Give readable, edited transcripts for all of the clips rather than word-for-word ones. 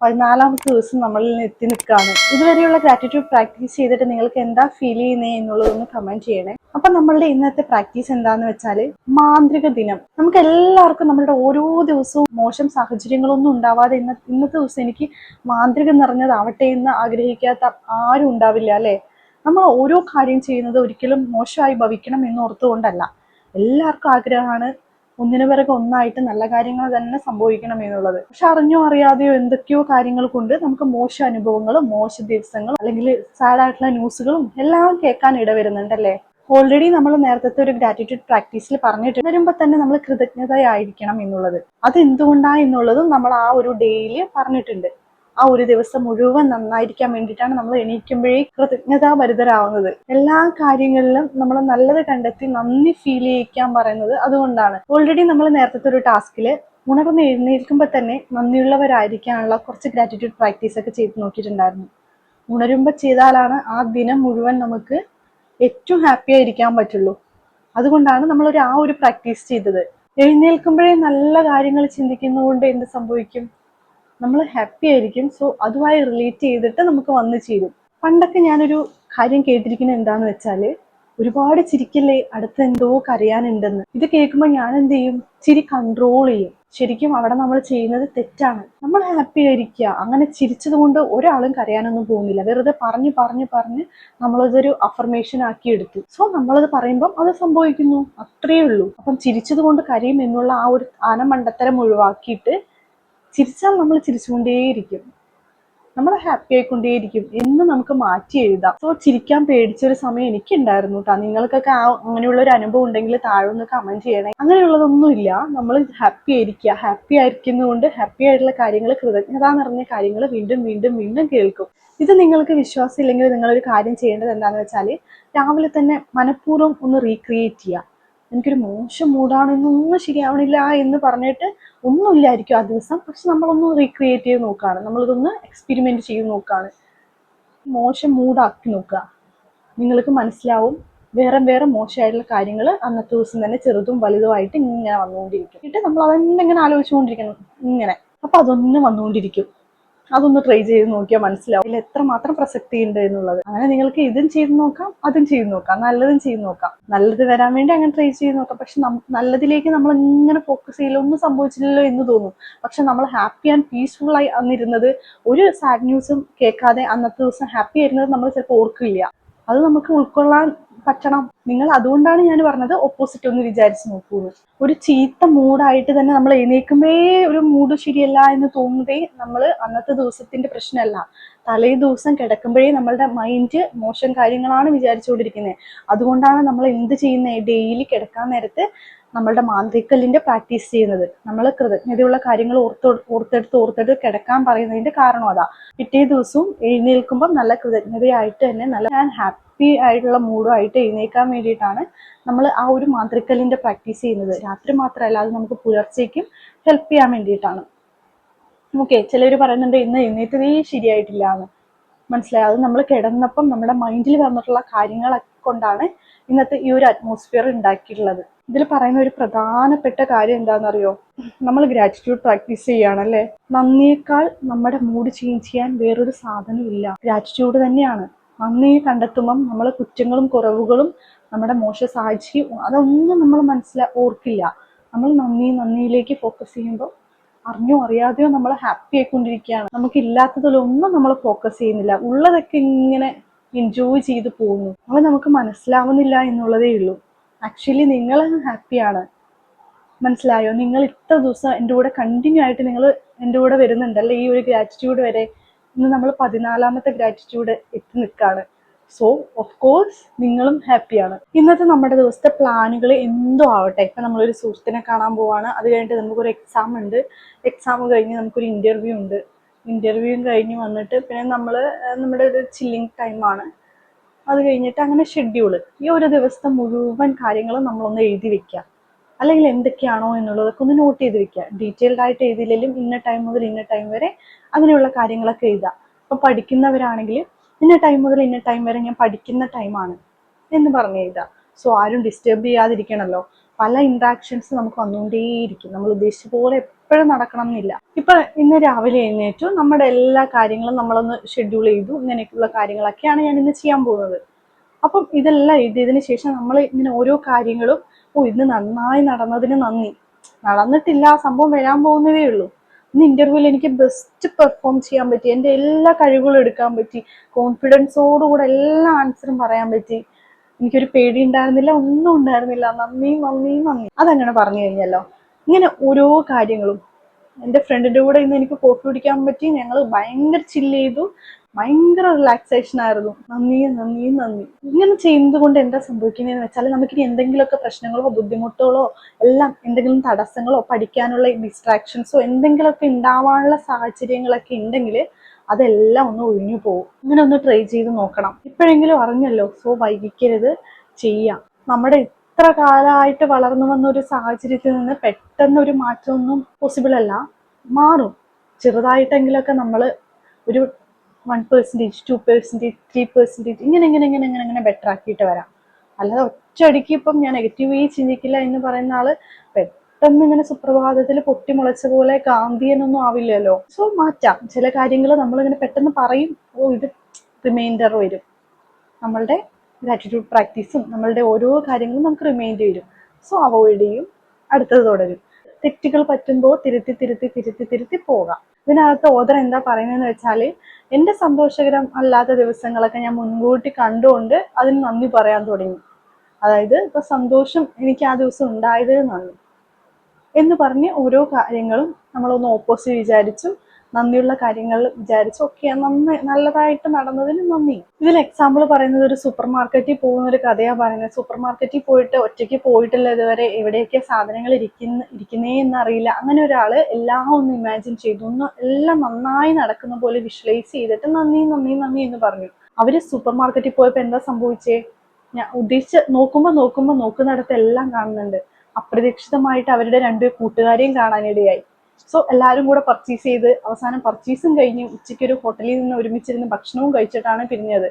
14ാമത്തെ ദിവസം നമ്മളിൽ എത്തി നിൽക്കുകയാണ്. ഇതുവരെയുള്ള ഗ്രാറ്റിറ്റ്യൂഡ് പ്രാക്ടീസ് ചെയ്തിട്ട് നിങ്ങൾക്ക് എന്താ ഫീൽ ചെയ്യുന്നത് എന്നുള്ളതൊന്ന് കമന്റ് ചെയ്യണേ. അപ്പൊ നമ്മളുടെ ഇന്നത്തെ പ്രാക്ടീസ് എന്താന്ന് വെച്ചാല് മാന്ത്രിക ദിനം. നമുക്ക് എല്ലാവർക്കും നമ്മളുടെ ഓരോ ദിവസവും മോശം സാഹചര്യങ്ങളൊന്നും ഉണ്ടാവാതെ ഇന്നത്തെ ദിവസം എനിക്ക് മാന്ത്രികം നിറഞ്ഞതാവട്ടെ എന്ന് ആഗ്രഹിക്കാത്ത ആരും ഉണ്ടാവില്ല അല്ലെ? നമ്മൾ ഓരോ കാര്യം ചെയ്യുന്നത് ഒരിക്കലും മോശമായി ഭവിക്കണം എന്നോർത്തുകൊണ്ടല്ല. എല്ലാവർക്കും ആഗ്രഹമാണ് ഒന്നിനു പിറകെ ഒന്നായിട്ട് നല്ല കാര്യങ്ങൾ തന്നെ സംഭവിക്കണം എന്നുള്ളത്. പക്ഷെ അറിഞ്ഞോ അറിയാതെയോ എന്തൊക്കെയോ കാര്യങ്ങൾ കൊണ്ട് നമുക്ക് മോശ അനുഭവങ്ങളും മോശ ദിവസങ്ങളും അല്ലെങ്കിൽ സാഡ് ആയിട്ടുള്ള ന്യൂസുകളും എല്ലാം കേൾക്കാൻ ഇടവരുന്നുണ്ടല്ലേ? ഓൾറെഡി നമ്മൾ നേരത്തെ ഒരു ഗ്രാറ്റിറ്റ്യൂഡ് പ്രാക്ടീസിൽ പറഞ്ഞിട്ട് വരുമ്പോൾ തന്നെ നമ്മൾ കൃതജ്ഞതയായിരിക്കണം എന്നുള്ളത്. അത് എന്തുകൊണ്ടാ എന്നുള്ളതും നമ്മൾ ആ ഒരു ഡേയിൽ പറഞ്ഞിട്ടുണ്ട്. ആ ഒരു ദിവസം മുഴുവൻ നന്നായിരിക്കാൻ വേണ്ടിയിട്ടാണ് നമ്മൾ എണീക്കുമ്പോഴേ കൃതജ്ഞതാഭരിതരാവുന്നത്. എല്ലാ കാര്യങ്ങളിലും നമ്മൾ നല്ലത് കണ്ടെത്തി നന്ദി ഫീൽ ചെയ്യിക്കാൻ പറയുന്നത് അതുകൊണ്ടാണ്. ഓൾറെഡി നമ്മൾ നേരത്തെ ഒരു ടാസ്കില് ഉണർന്ന് എഴുന്നേൽക്കുമ്പോൾ തന്നെ നന്ദിയുള്ളവരായിരിക്കാനുള്ള കുറച്ച് ഗ്രാറ്റിറ്റ്യൂഡ് പ്രാക്ടീസ് ഒക്കെ ചെയ്ത് നോക്കിയിട്ടുണ്ടായിരുന്നു. ഉണരുമ്പോൾ ചെയ്താലാണ് ആ ദിനം മുഴുവൻ നമുക്ക് ഏറ്റവും ഹാപ്പി ആയിരിക്കാൻ പറ്റുള്ളൂ. അതുകൊണ്ടാണ് നമ്മൾ ആ ഒരു പ്രാക്ടീസ് ചെയ്തത്. എഴുന്നേൽക്കുമ്പോഴേ നല്ല കാര്യങ്ങൾ ചിന്തിക്കുന്നതുകൊണ്ട് എന്ത് സംഭവിക്കും? നമ്മൾ ഹാപ്പി ആയിരിക്കും. സോ അതുമായി റിലേറ്റ് ചെയ്തിട്ട് നമുക്ക് വന്നു ചേരും. പണ്ടൊക്കെ ഞാനൊരു കാര്യം കേട്ടിരിക്കുന്നത് എന്താന്ന് വെച്ചാല്, ഒരുപാട് ചിരിക്കല്ലേ, അടുത്ത് എന്തോ കരയാനുണ്ടെന്ന്. ഇത് കേൾക്കുമ്പോൾ ഞാൻ എന്ത് ചെയ്യും? ചിരി കൺട്രോൾ ചെയ്യും. ശരിക്കും അവിടെ നമ്മൾ ചെയ്യുന്നത് തെറ്റാണ്. നമ്മൾ ഹാപ്പി ആയിരിക്കുക. അങ്ങനെ ചിരിച്ചത് കൊണ്ട് ഒരാളും കരയാനൊന്നും പോകുന്നില്ല. വെറുതെ പറഞ്ഞ് പറഞ്ഞ് പറഞ്ഞ് നമ്മളതൊരു അഫർമേഷൻ ആക്കി എടുത്തു. സോ നമ്മളത് പറയുമ്പം അത് സംഭവിക്കുന്നു, അത്രയേ ഉള്ളൂ. അപ്പം ചിരിച്ചത് കൊണ്ട് കരയും എന്നുള്ള ആ ഒരു ആനമണ്ടത്തരം ഒഴിവാക്കിയിട്ട് ചിരിച്ചാൽ നമ്മൾ ചിരിച്ചുകൊണ്ടേയിരിക്കും, നമ്മൾ ഹാപ്പി ആയിക്കൊണ്ടേയിരിക്കും എന്ന് നമുക്ക് മാറ്റി എഴുതാം. സോ ചിരിക്കാൻ പേടിച്ചൊരു സമയം എനിക്കുണ്ടായിരുന്നു കേട്ടോ. നിങ്ങൾക്കൊക്കെ അങ്ങനെയുള്ള ഒരു അനുഭവം ഉണ്ടെങ്കിൽ താഴെ ഒന്ന് കമന്റ് ചെയ്യണേ. അങ്ങനെയുള്ളതൊന്നുമില്ല. നമ്മൾ ഹാപ്പി ആയിരിക്കുക. ഹാപ്പി ആയിരിക്കുന്നതുകൊണ്ട് ഹാപ്പി ആയിട്ടുള്ള കാര്യങ്ങൾ, കൃതജ്ഞത നിറഞ്ഞ കാര്യങ്ങൾ വീണ്ടും വീണ്ടും വീണ്ടും കേൾക്കും. ഇത് നിങ്ങൾക്ക് വിശ്വാസം ഇല്ലെങ്കിൽ നിങ്ങളൊരു കാര്യം ചെയ്യേണ്ടത് എന്താണെന്ന് വെച്ചാൽ, രാവിലെ തന്നെ മനഃപൂർവ്വം ഒന്ന് റീക്രിയേറ്റ് ചെയ്യുക. എനിക്കൊരു മോശം മൂഡാണ്, ഇന്നൊന്നും ശരിയാവണില്ല എന്ന് പറഞ്ഞിട്ട് ഒന്നുമില്ലായിരിക്കും ആ ദിവസം. പക്ഷെ നമ്മളൊന്ന് റീക്രിയേറ്റ് ചെയ്ത് നോക്കുകയാണ്, നമ്മളിതൊന്ന് എക്സ്പെരിമെന്റ് ചെയ്ത് നോക്കുകയാണ്. മോശം മൂഡാക്കി നോക്കുക. നിങ്ങൾക്ക് മനസ്സിലാവും വേറെ വേറെ മോശമായിട്ടുള്ള കാര്യങ്ങൾ അന്നത്തെ ദിവസം തന്നെ ചെറുതും വലുതുമായിട്ട് ഇങ്ങനെ വന്നുകൊണ്ടിരിക്കും. എന്നിട്ട് നമ്മൾ അതന്നെ ഇങ്ങനെ ആലോചിച്ചുകൊണ്ടിരിക്കണം ഇങ്ങനെ. അപ്പൊ അതൊന്നും വന്നുകൊണ്ടിരിക്കും. അതൊന്ന് ട്രൈ ചെയ്ത് നോക്കിയാൽ മനസ്സിലാവും ഇതിൽ എത്രമാത്രം പ്രസക്തി ഉണ്ട് എന്നുള്ളത്. അങ്ങനെ നിങ്ങൾക്ക് ഇതും ചെയ്ത് നോക്കാം, അതും ചെയ്ത് നോക്കാം, നല്ലതും ചെയ്ത് നോക്കാം. നല്ലത് വരാൻ വേണ്ടി അങ്ങനെ ട്രൈ ചെയ്ത് നോക്കാം. പക്ഷെ നല്ലതിലേക്ക് നമ്മൾ ഇങ്ങനെ ഫോക്കസ് ചെയ്യില്ല, ഒന്നും സംഭവിച്ചില്ലല്ലോ എന്ന് തോന്നും. പക്ഷെ നമ്മൾ ഹാപ്പി ആൻഡ് പീസ്ഫുൾ ആയി അന്നിരുന്നത്, ഒരു സാഡ് ന്യൂസും കേൾക്കാതെ അന്നത്തെ ദിവസം ഹാപ്പി ആയിരുന്നത് നമ്മൾ ചിലപ്പോൾ ഓർക്കില്ല. അത് നമുക്ക് ഉൾക്കൊള്ളാൻ പറ്റണം. നിങ്ങൾ അതുകൊണ്ടാണ് ഞാൻ പറഞ്ഞത് ഓപ്പോസിറ്റ് ഒന്ന് വിചാരിച്ച് നോക്കൂ. ഒരു ചീത്ത മൂഡായിട്ട് തന്നെ നമ്മൾ എഴുന്നേൽക്കുമ്പോഴേ ഒരു മൂഡ് ശരിയല്ല എന്ന് തോന്നുന്നതേ നമ്മൾ അന്നത്തെ ദിവസത്തിന്റെ പ്രശ്നമല്ല. തലേ ദിവസം കിടക്കുമ്പോഴേ നമ്മളുടെ മൈൻഡ് മോശം കാര്യങ്ങളാണ് വിചാരിച്ചുകൊണ്ടിരിക്കുന്നത്. അതുകൊണ്ടാണ് നമ്മൾ എന്ത് ചെയ്യുന്നത്? ഡെയിലി കിടക്കാൻ നേരത്ത് നമ്മളുടെ മാന്ത്രികല്ലിന്റെ പ്രാക്ടീസ് ചെയ്യുന്നത്. നമ്മൾ കൃതജ്ഞതയുള്ള കാര്യങ്ങൾ ഓർത്തെടുത്ത് കിടക്കാൻ പറയുന്നതിന്റെ കാരണം അതാ. പിറ്റേ ദിവസവും എഴുന്നേൽക്കുമ്പോൾ നല്ല കൃതജ്ഞതയായിട്ട് തന്നെ നല്ല ഹാപ്പി ആയിട്ടുള്ള മൂഡുമായിട്ട് എഴുന്നേൽക്കാൻ വേണ്ടിയിട്ടാണ് നമ്മൾ ആ ഒരു മാന്ത്രികല്ലിന്റെ പ്രാക്ടീസ് ചെയ്യുന്നത്. രാത്രി മാത്രമല്ല, അത് നമുക്ക് പുലർച്ചയ്ക്കും ഹെൽപ്പ് ചെയ്യാൻ വേണ്ടിയിട്ടാണ്. ഓക്കെ, ചിലർ പറയുന്നുണ്ട് ഇന്ന് എഴുന്നേറ്റതേ ശരിയായിട്ടില്ല എന്ന്. മനസ്സിലായി? അത് നമ്മൾ കിടന്നപ്പം നമ്മുടെ മൈൻഡിൽ വന്നിട്ടുള്ള കാര്യങ്ങളൊക്കെ കൊണ്ടാണ് ഇന്നത്തെ ഈ ഒരു അറ്റ്മോസ്ഫിയർ ഉണ്ടാക്കിയിട്ടുള്ളത്. ഇതിൽ പറയുന്ന ഒരു പ്രധാനപ്പെട്ട കാര്യം എന്താണെന്നറിയോ? നമ്മൾ ഗ്രാറ്റിറ്റ്യൂഡ് പ്രാക്ടീസ് ചെയ്യുകയാണല്ലേ, നന്ദിയേക്കാൾ നമ്മുടെ മൂഡ് ചേഞ്ച് ചെയ്യാൻ വേറൊരു സാധനവും ഇല്ല. ഗ്രാറ്റിറ്റ്യൂഡ് തന്നെയാണ്. നന്ദിയെ കണ്ടെത്തുമ്പം നമ്മൾ കുറ്റങ്ങളും കുറവുകളും നമ്മുടെ മോശ സാഹചര്യം അതൊന്നും നമ്മൾ ഓർക്കില്ല. നമ്മൾ നന്ദിയിലേക്ക് ഫോക്കസ് ചെയ്യുമ്പോൾ അറിഞ്ഞോ അറിയാതെയോ നമ്മൾ ഹാപ്പി ആയിക്കൊണ്ടിരിക്കുകയാണ്. നമുക്ക് ഇല്ലാത്തതിലൊന്നും നമ്മൾ ഫോക്കസ് ചെയ്യുന്നില്ല, ഉള്ളതൊക്കെ ഇങ്ങനെ എൻജോയ് ചെയ്ത് പോകുന്നു. അത് നമുക്ക് മനസ്സിലാവുന്നില്ല എന്നുള്ളതേ ഉള്ളൂ. ആക്ച്വലി നിങ്ങൾ ഹാപ്പിയാണ്. മനസ്സിലായോ? നിങ്ങൾ ഇത്ര ദിവസം എൻ്റെ കൂടെ കണ്ടിന്യൂ ആയിട്ട് നിങ്ങൾ എൻ്റെ കൂടെ വരുന്നുണ്ടല്ലേ ഈ ഒരു ഗ്രാറ്റിറ്റ്യൂഡ് വരെ. ഇന്ന് നമ്മൾ 14ാമത്തെ ഗ്രാറ്റിറ്റ്യൂഡ് എത്തി നിൽക്കുകയാണ്. സോ ഓഫ് കോഴ്സ് നിങ്ങളും ഹാപ്പിയാണ്. ഇന്നത്തെ നമ്മുടെ ദിവസത്തെ പ്ലാനുകൾ എന്തോ ആവട്ടെ. ഇപ്പം നമ്മളൊരു സുഹൃത്തിനെ കാണാൻ പോവാണ്, അത് കഴിഞ്ഞിട്ട് നമുക്കൊരു എക്സാം ഉണ്ട്, എക്സാം കഴിഞ്ഞ് നമുക്കൊരു ഇൻ്റർവ്യൂ ഉണ്ട്, ഇൻ്റർവ്യൂ കഴിഞ്ഞ് വന്നിട്ട് പിന്നെ നമ്മുടെ ഒരു ചില്ലിങ് ടൈമാണ്. അത് കഴിഞ്ഞിട്ട് അങ്ങനെ ഷെഡ്യൂള്. ഈ ഒരു ദിവസത്തെ മുഴുവൻ കാര്യങ്ങളും നമ്മളൊന്ന് എഴുതി വെക്കുക. അല്ലെങ്കിൽ എന്തൊക്കെയാണോ എന്നുള്ളതൊക്കെ ഒന്ന് നോട്ട് ചെയ്ത് വെക്കുക. ഡീറ്റെയിൽഡ് ആയിട്ട് എഴുതിയില്ലെങ്കിലും ഇന്ന ടൈം മുതൽ ഇന്ന ടൈം വരെ അങ്ങനെയുള്ള കാര്യങ്ങളൊക്കെ എഴുതുക. ഇപ്പം പഠിക്കുന്നവരാണെങ്കിൽ ഇന്ന ടൈം മുതൽ ഇന്ന ടൈം വരെ ഞാൻ പഠിക്കുന്ന ടൈമാണ് എന്ന് പറഞ്ഞ് എഴുതുക. സോ ആരും ഡിസ്റ്റർബ് ചെയ്യാതിരിക്കണമല്ലോ. പല ഇന്ററാക്ഷൻസ് നമുക്ക് വന്നുകൊണ്ടേയിരിക്കും. നമ്മൾ ഉദ്ദേശിച്ച പോലെ എപ്പോഴും നടക്കണം എന്നില്ല. ഇപ്പൊ ഇന്ന് രാവിലെ എഴുന്നേറ്റു, നമ്മുടെ എല്ലാ കാര്യങ്ങളും നമ്മളൊന്ന് ഷെഡ്യൂൾ ചെയ്തു, ഇങ്ങനെയൊക്കെയുള്ള കാര്യങ്ങളൊക്കെയാണ് ഞാൻ ഇന്ന് ചെയ്യാൻ പോകുന്നത്. അപ്പം ഇതെല്ലാം എഴുതിയതിനു ശേഷം നമ്മൾ ഇങ്ങനെ ഓരോ കാര്യങ്ങളും, ഇന്ന് നന്നായി നടന്നതിന് നന്ദി, നടന്നിട്ടില്ല, സംഭവം വരാൻ പോകുന്നതേ ഉള്ളൂ, ഇന്ന് ഇന്റർവ്യൂവിൽ എനിക്ക് ബെസ്റ്റ് പെർഫോം ചെയ്യാൻ പറ്റി, എൻ്റെ എല്ലാ കഴിവുകളും എടുക്കാൻ പറ്റി, കോൺഫിഡൻസോടുകൂടെ എല്ലാ ആൻസറും പറയാൻ പറ്റി, എനിക്കൊരു പേടി ഉണ്ടായിരുന്നില്ല, ഒന്നും ഉണ്ടായിരുന്നില്ല, നന്ദി നന്ദി നന്ദി. അതങ്ങനെ പറഞ്ഞു കഴിഞ്ഞല്ലോ. ഇങ്ങനെ ഓരോ കാര്യങ്ങളും. എൻ്റെ ഫ്രണ്ടിന്റെ കൂടെ ഇന്ന് എനിക്ക് കോഫി കുടിക്കാൻ പറ്റി, ഞങ്ങൾ ഭയങ്കര ചില്ല് ചെയ്തു, ഭയങ്കര റിലാക്സേഷൻ ആയിരുന്നു, നന്ദി നന്ദി നന്ദി. ഇങ്ങനെ ചെയ്യുന്നത് കൊണ്ട് എന്താ സംഭവിക്കുന്നതെന്ന് വെച്ചാൽ, നമുക്കിനി എന്തെങ്കിലുമൊക്കെ പ്രശ്നങ്ങളോ ബുദ്ധിമുട്ടുകളോ എല്ലാം, എന്തെങ്കിലും തടസ്സങ്ങളോ പഠിക്കാനുള്ള ഡിസ്ട്രാക്ഷൻസോ എന്തെങ്കിലുമൊക്കെ ഉണ്ടാവാനുള്ള സാഹചര്യങ്ങളൊക്കെ ഉണ്ടെങ്കിൽ അതെല്ലാം ഒന്ന് ഒഴിഞ്ഞു പോകും. ഇങ്ങനെ ഒന്ന് ട്രൈ ചെയ്ത് നോക്കണം. ഇപ്പോഴെങ്കിലും അറിഞ്ഞല്ലോ, സോ വൈകിക്കരുത്, ചെയ്യാം. നമ്മുടെ ഇത്ര കാലമായിട്ട് വളർന്നു വന്ന ഒരു സാഹചര്യത്തിൽ നിന്ന് പെട്ടെന്ന് ഒരു മാറ്റമൊന്നും പോസിബിൾ അല്ല, മാറും. ചെറുതായിട്ടെങ്കിലൊക്കെ നമ്മൾ ഒരു 1%, 2%, 3% ഇങ്ങനെ ബെറ്റർ ആക്കിയിട്ട് വരാം. അല്ലാതെ ഒറ്റയടിക്ക് ഇപ്പം ഞാൻ നെഗറ്റീവേ ചിന്തിക്കില്ല എന്ന് പറയുന്ന ആള് പെട്ടെന്ന് ഇങ്ങനെ സുപ്രഭാതത്തിൽ പൊട്ടിമുളച്ച പോലെ ഗാന്ധിയനൊന്നും ആവില്ലല്ലോ. സോ മാറ്റാം. ചില കാര്യങ്ങൾ നമ്മളിങ്ങനെ പെട്ടെന്ന് പറയും, ഇത് റിമൈൻഡർ വരും. നമ്മളുടെ ഗ്രാറ്റിറ്റ്യൂഡ് പ്രാക്ടീസും നമ്മളുടെ ഓരോ കാര്യങ്ങളും നമുക്ക് റിമൈൻഡ് വരും. സോ അവോയ്ഡ് ചെയ്യും, അടുത്തത് തുടരും. തെറ്റുകൾ പറ്റുമ്പോൾ തിരുത്തി പോകാം. ഇതിനകത്ത് ഓദർ എന്താ പറയുന്നതെന്ന് വെച്ചാൽ, എൻ്റെ സന്തോഷകരം അല്ലാത്ത ദിവസങ്ങളൊക്കെ ഞാൻ മുൻകൂട്ടി കണ്ടുകൊണ്ട് അതിന് നന്ദി പറയാൻ തുടങ്ങി. അതായത് ഇപ്പൊ സന്തോഷം എനിക്ക് ആ ദിവസം ഉണ്ടായത് നന്ദി എന്ന് പറഞ്ഞ് ഓരോ കാര്യങ്ങളും നമ്മളൊന്ന് ഓപ്പോസിറ്റ് വിചാരിച്ചു, നന്ദിയുള്ള കാര്യങ്ങൾ വിചാരിച്ചു, ഓക്കെ നല്ലതായിട്ട് നടന്നതിന് നന്ദി. ഇതിൽ എക്സാമ്പിൾ പറയുന്നത്, ഒരു സൂപ്പർ മാർക്കറ്റിൽ പോകുന്ന ഒരു കഥയാണ് പറയുന്നത്. സൂപ്പർ മാർക്കറ്റിൽ പോയിട്ട് ഒറ്റയ്ക്ക് പോയിട്ടില്ല ഇതുവരെ, എവിടെയൊക്കെ സാധനങ്ങൾ ഇരിക്കുന്നേ എന്നറിയില്ല. അങ്ങനെ ഒരാള് എല്ലാം ഒന്ന് ഇമാജിൻ ചെയ്തു, എല്ലാം നന്നായി നടക്കുന്ന പോലെ വിഷ്വലൈസ് ചെയ്തിട്ട് നന്ദി നന്ദി നന്ദി എന്ന് പറഞ്ഞു. അവര് സൂപ്പർ മാർക്കറ്റിൽ പോയപ്പോ എന്താ സംഭവിച്ചേ? ഞാൻ ഉദ്ദേശിച്ച് നോക്കുന്നിടത്ത് എല്ലാം കാണുന്നുണ്ട്. അപ്രതീക്ഷിതമായിട്ട് അവരുടെ 2 കൂട്ടുകാരെയും കാണാനിടയായി. സോ എല്ലാവരും കൂടെ പർച്ചേസ് ചെയ്ത് അവസാനം പർച്ചേസും കഴിഞ്ഞ് ഉച്ചയ്ക്ക് ഒരു ഹോട്ടലിൽ നിന്ന് ഒരുമിച്ചിരുന്ന് ഭക്ഷണവും കഴിച്ചിട്ടാണ് പിരിഞ്ഞത്.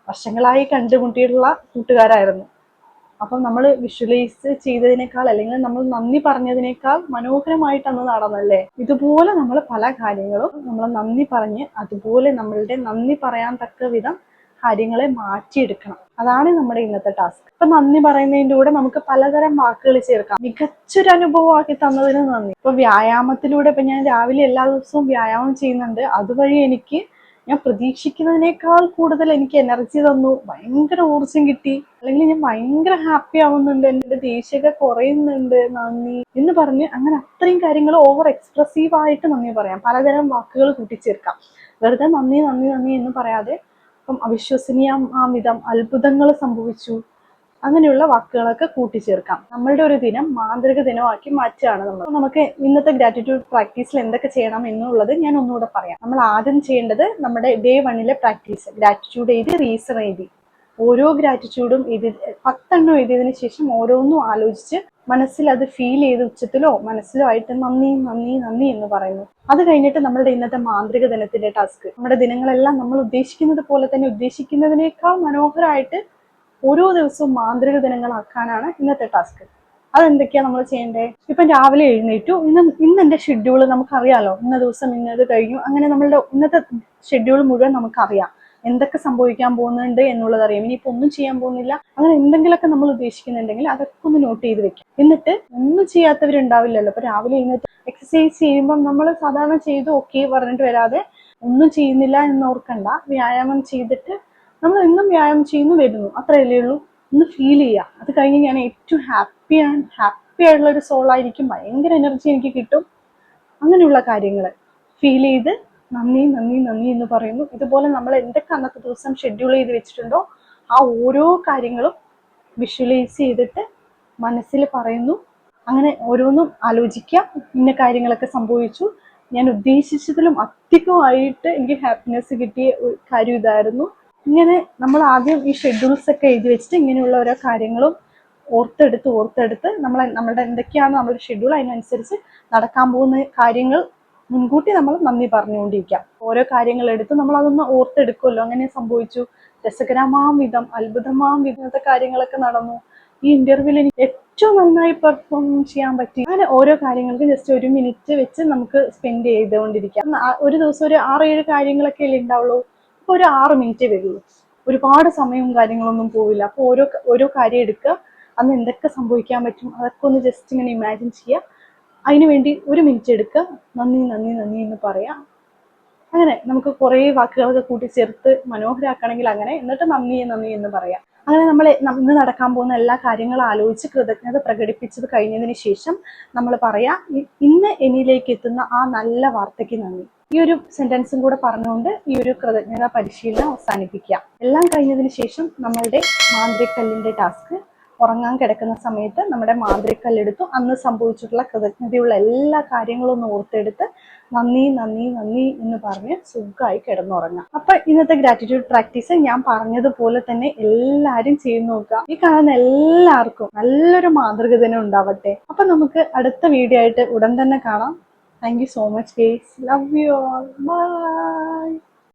വർഷങ്ങളായി കണ്ടുമുട്ടിയിട്ടുള്ള കൂട്ടുകാരായിരുന്നു. അപ്പം നമ്മൾ വിഷ്വലൈസ് ചെയ്തതിനേക്കാൾ, അല്ലെങ്കിൽ നമ്മൾ നന്ദി പറഞ്ഞതിനേക്കാൾ മനോഹരമായിട്ട് അന്ന് നടന്നല്ലേ. ഇതുപോലെ നമ്മൾ പല കാര്യങ്ങളും നമ്മൾ നന്ദി പറഞ്ഞ്, അതുപോലെ നമ്മളുടെ നന്ദി പറയാൻ തക്ക വിധം കാര്യങ്ങളെ മാറ്റിയെടുക്കണം. അതാണ് നമ്മുടെ ഇന്നത്തെ ടാസ്ക്. ഇപ്പൊ നന്ദി പറയുന്നതിന്റെ കൂടെ നമുക്ക് പലതരം വാക്കുകൾ ചേർക്കാം. മികച്ചൊരു അനുഭവമാക്കി തന്നതിന് നന്ദി. ഇപ്പൊ വ്യായാമത്തിലൂടെ ഇപ്പൊ ഞാൻ രാവിലെ എല്ലാ ദിവസവും വ്യായാമം ചെയ്യുന്നുണ്ട്, അതുവഴി എനിക്ക് ഞാൻ പ്രതീക്ഷിക്കുന്നതിനേക്കാൾ കൂടുതൽ എനിക്ക് എനർജി തന്നു, ഭയങ്കര ഊർജം കിട്ടി, അല്ലെങ്കിൽ ഞാൻ ഭയങ്കര ഹാപ്പി ആവുന്നുണ്ട്, എൻ്റെ ദേഷ്യമൊക്കെ കുറയുന്നുണ്ട്, നന്ദി എന്ന് പറഞ്ഞ് അങ്ങനെ അത്രയും കാര്യങ്ങൾ ഓവർ എക്സ്പ്രസീവ് ആയിട്ട് നന്ദി പറയാം. പലതരം വാക്കുകൾ കൂട്ടിച്ചേർക്കാം. വെറുതെ നന്ദി നന്ദി നന്ദി എന്ന് പറയാതെ, ഇപ്പം അവിശ്വസനീയമാംവിധം അത്ഭുതങ്ങൾ സംഭവിച്ചു, അങ്ങനെയുള്ള വാക്കുകളൊക്കെ കൂട്ടിച്ചേർക്കാം. നമ്മളുടെ ഒരു ദിനം മാന്ത്രിക ദിനമാക്കി മാറ്റുകയാണ് നമ്മൾ. നമുക്ക് ഇന്നത്തെ ഗ്രാറ്റിറ്റ്യൂഡ് പ്രാക്ടീസിൽ എന്തൊക്കെ ചെയ്യണം എന്നുള്ളത് ഞാൻ ഒന്നുകൂടെ പറയാം. നമ്മൾ ആദ്യം ചെയ്യേണ്ടത് നമ്മുടെ ഡേ 1 പ്രാക്ടീസ്, ഗ്രാറ്റിറ്റ്യൂഡ് എഴുതി റീസൺ എഴുതി, ഓരോ ഗ്രാറ്റിറ്റ്യൂഡും 10 എഴുതിയതിനു ശേഷം ഓരോന്നും ആലോചിച്ച് മനസ്സിൽ അത് ഫീൽ ചെയ്ത് ഉച്ചത്തിലോ മനസ്സിലോ ആയിട്ട് നന്ദി നന്ദി നന്ദി എന്ന് പറയുന്നു. അത് കഴിഞ്ഞിട്ട് നമ്മളുടെ ഇന്നത്തെ മാന്ത്രിക ദിനത്തിന്റെ ടാസ്ക്, നമ്മുടെ ദിനങ്ങളെല്ലാം നമ്മൾ ഉദ്ദേശിക്കുന്നത് പോലെ തന്നെ, ഉദ്ദേശിക്കുന്നതിനേക്കാൾ മനോഹരമായിട്ട് ഓരോ ദിവസവും മാന്ത്രിക ദിനങ്ങളാക്കാനാണ് ഇന്നത്തെ ടാസ്ക്. അതെന്തൊക്കെയാ നമ്മൾ ചെയ്യേണ്ടത്? ഇപ്പം രാവിലെ എഴുന്നേറ്റു, ഇന്ന് എൻ്റെ ഷെഡ്യൂൾ നമുക്കറിയാലോ, ഇന്ന ദിവസം ഇന്നത് കഴിഞ്ഞു, അങ്ങനെ നമ്മളുടെ ഇന്നത്തെ ഷെഡ്യൂൾ മുഴുവൻ നമുക്കറിയാം, എന്തൊക്കെ സംഭവിക്കാൻ പോകുന്നുണ്ട് എന്നുള്ളത് അറിയാം. ഇനിയിപ്പോൾ ഒന്നും ചെയ്യാൻ പോകുന്നില്ല, അങ്ങനെ എന്തെങ്കിലുമൊക്കെ നമ്മൾ ഉദ്ദേശിക്കുന്നുണ്ടെങ്കിൽ അതൊക്കെ ഒന്ന് നോട്ട് ചെയ്ത് വെക്കാം. എന്നിട്ട് ഒന്നും ചെയ്യാത്തവരുണ്ടാവില്ലല്ലോ. ഇപ്പൊ രാവിലെ എഴുന്നേറ്റ് എക്സസൈസ് ചെയ്യുമ്പം നമ്മൾ സാധാരണ ചെയ്ത് ഓക്കെ പറഞ്ഞിട്ട് വരാതെ, ഒന്നും ചെയ്യുന്നില്ല എന്നോർക്കണ്ട, വ്യായാമം ചെയ്തിട്ട് നമ്മൾ എന്നും വ്യായാമം ചെയ്യുന്നു വരുന്നു, അത്രയല്ലേ ഉള്ളൂ. ഒന്ന് ഫീൽ ചെയ്യുക. അത് കഴിഞ്ഞ് ഞാൻ ഏറ്റവും ഹാപ്പി ആയിട്ടുള്ള ഒരു സോളായിരിക്കും, ഭയങ്കര എനർജി എനിക്ക് കിട്ടും. അങ്ങനെയുള്ള കാര്യങ്ങൾ ഫീൽ ചെയ്ത് നന്ദി നന്ദി നന്ദി എന്ന് പറയുന്നു. ഇതുപോലെ നമ്മൾ എന്തൊക്കെ അന്നത്തെ ദിവസം ഷെഡ്യൂൾ ചെയ്ത് വെച്ചിട്ടുണ്ടോ ആ ഓരോ കാര്യങ്ങളും വിഷ്വലൈസ് ചെയ്തിട്ട് മനസ്സിൽ പറയുന്നു. അങ്ങനെ ഓരോന്നും ആലോചിക്കുക, ഇന്ന കാര്യങ്ങളൊക്കെ സംഭവിച്ചു, ഞാൻ ഉദ്ദേശിച്ചതിലും അധികമായിട്ട് എനിക്ക് ഹാപ്പിനെസ് കിട്ടിയ ഒരു കാര്യം ഇതായിരുന്നു. ഇങ്ങനെ നമ്മൾ ആദ്യം ഈ ഷെഡ്യൂൾസ് ഒക്കെ എഴുതി വെച്ചിട്ട് ഇങ്ങനെയുള്ള ഓരോ കാര്യങ്ങളും ഓർത്തെടുത്ത് നമ്മളുടെ എന്തൊക്കെയാണ് നമ്മുടെ ഷെഡ്യൂൾ, അതിനനുസരിച്ച് നടക്കാൻ പോകുന്ന കാര്യങ്ങൾ മുൻകൂട്ടി നമ്മൾ നന്ദി പറഞ്ഞുകൊണ്ടിരിക്കാം. ഓരോ കാര്യങ്ങൾ എടുത്ത് നമ്മൾ അതൊന്ന് ഓർത്തെടുക്കുമല്ലോ, അങ്ങനെ സംഭവിച്ചു, രസകരമാം വിധം അത്ഭുതമാം വിധത്തെ കാര്യങ്ങളൊക്കെ നടന്നു, ഈ ഇന്റർവ്യൂവിൽ എനിക്ക് ഏറ്റവും നന്നായി പെർഫോം ചെയ്യാൻ പറ്റി. അങ്ങനെ ഓരോ കാര്യങ്ങൾക്ക് ജസ്റ്റ് 1 മിനിറ്റ് വെച്ച് നമുക്ക് സ്പെൻഡ് ചെയ്തുകൊണ്ടിരിക്കാം. ഒരു ദിവസം ഒരു 6-7 കാര്യങ്ങളൊക്കെ അല്ലേ ഉണ്ടാവുള്ളൂ. അപ്പൊ ഒരു 6 മിനിറ്റ് വരുള്ളൂ. ഒരുപാട് സമയവും കാര്യങ്ങളൊന്നും പോവില്ല. അപ്പൊ ഓരോ കാര്യം എടുക്കുക, അന്ന് എന്തൊക്കെ സംഭവിക്കാൻ പറ്റും അതൊക്കെ ഒന്ന് ജസ്റ്റ് ഇങ്ങനെ ഇമാജിൻ ചെയ്യുക. അതിനുവേണ്ടി 1 മിനിറ്റ് എടുക്കുക, നന്ദി നന്ദി നന്ദി എന്ന് പറയാം. അങ്ങനെ നമുക്ക് കുറേ വാക്കുകളൊക്കെ കൂട്ടിച്ചേർത്ത് മനോഹരാക്കണമെങ്കിൽ അങ്ങനെ, എന്നിട്ട് നന്ദി നന്ദി എന്ന് പറയാം. അങ്ങനെ നമ്മൾ ഇന്ന് നടക്കാൻ പോകുന്ന എല്ലാ കാര്യങ്ങളും ആലോചിച്ച് കൃതജ്ഞത പ്രകടിപ്പിച്ചത് കഴിഞ്ഞതിന് ശേഷം നമ്മൾ പറയാം, ഇന്ന് എന്നിലേക്ക് എത്തുന്ന ആ നല്ല വാർത്തയ്ക്ക് നന്ദി. ഈ ഒരു സെന്റൻസും കൂടെ പറഞ്ഞുകൊണ്ട് ഈ ഒരു കൃതജ്ഞത പരിശീലനം അവസാനിപ്പിക്കുക. എല്ലാം കഴിഞ്ഞതിന് ശേഷം നമ്മളുടെ മാന്ത്രികക്കല്ലിന്റെ ടാസ്ക്, ഉറങ്ങാൻ കിടക്കുന്ന സമയത്ത് നമ്മുടെ മാന്ത്രികക്കല്ലെടുത്തു അന്ന് സംഭവിച്ചിട്ടുള്ള കൃതജ്ഞതയുള്ള എല്ലാ കാര്യങ്ങളും ഒന്ന് ഓർത്തെടുത്ത് നന്ദി നന്ദി നന്ദി എന്ന് പറഞ്ഞ് സുഖമായി കിടന്നുറങ്ങാം. അപ്പൊ ഇന്നത്തെ ഗ്രാറ്റിറ്റ്യൂഡ് പ്രാക്ടീസ് ഞാൻ പറഞ്ഞതുപോലെ തന്നെ എല്ലാരും ചെയ്തു നോക്കുക. ഈ കാണുന്ന എല്ലാവർക്കും നല്ലൊരു മാതൃക തന്നെ ഉണ്ടാവട്ടെ. അപ്പൊ നമുക്ക് അടുത്ത വീഡിയോ ആയിട്ട് ഉടൻ തന്നെ കാണാം. Thank you so much guys. Love you all. By.